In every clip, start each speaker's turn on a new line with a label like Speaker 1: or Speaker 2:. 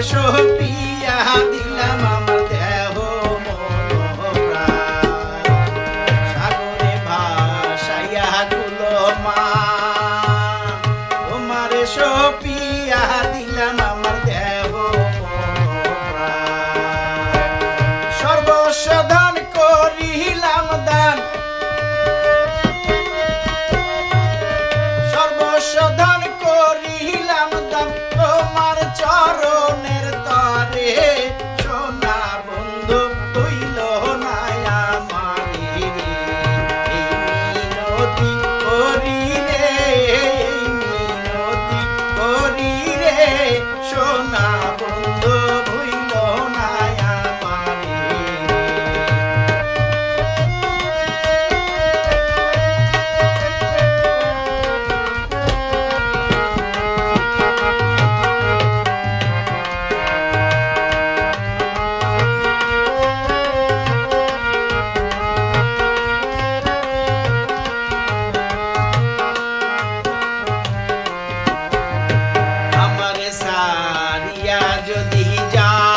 Speaker 1: সপিয়া দিলাম আমার দেহ মন সাগরে ভাসাইয়া গুলো মা তোমার সপিয়া দিলাম আমার দেহ সর্বস্ব দান করিলাম দান সর্বস্ব দান করিলাম দান তোমার চরণের তরে সোনা বন্ধু হইল না আমার মিনতি করি রে মিনতি করি রে সোনা বন্ধু হইল না আমার সারিয়া যদি যাও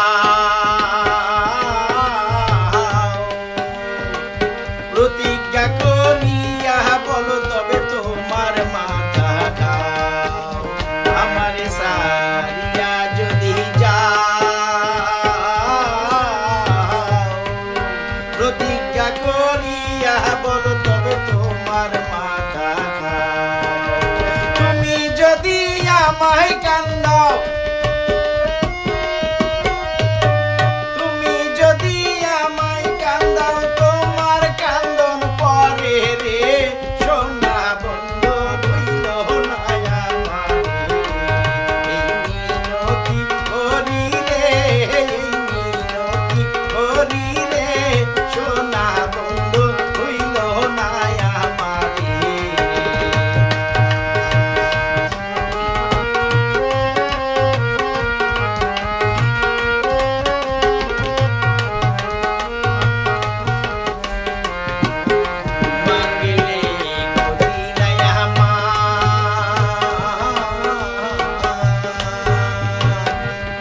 Speaker 1: প্রতিজ্ঞা করিয়া বলো তবে তোমার মাথা খাও আমার সারিয়া যদি যাও প্রতিজ্ঞা করিয়া বলো তবে তোমার মাথা খাও তুমি যদি আমায় কান্দাও তুমি যদি আমায় কান্দাও তোমার কান্দন পরে রে সোনা বন্ধু হইল না আমার মিনতি করি রে মিনতি করি রে সোনা বন্ধু হইল না আমার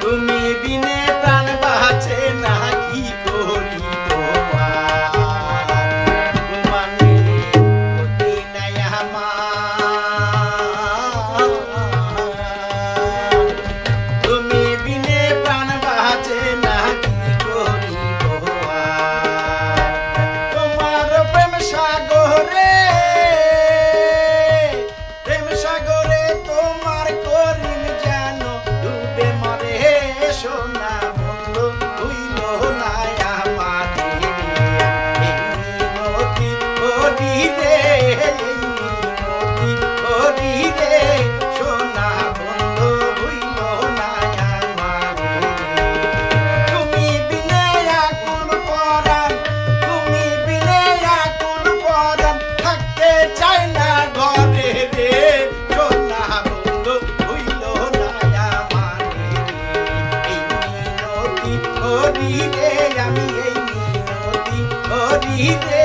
Speaker 1: তুমি বিনে প্রাণ বাঁচে না কি করি তোমার মিলে গতি নাই আমার তুমি বিনে প্রাণ বাঁচে না কি করি তোমার প্রেম সাগরে তোমার করিম যেন ডুবে মরে সোনা বন্ধু হইল না আমার মিনতি করি রে মিনতি করি রে সোনা বন্ধু হইল না আমার তুমি বিনে আকুল পরাণ তুমি বিনে আকুল পরাণ থাকতে চাই না ঘরে রে সোনা বন্ধু হইল না আমার মিনতি করি রে আমি এই মিনতি করি রে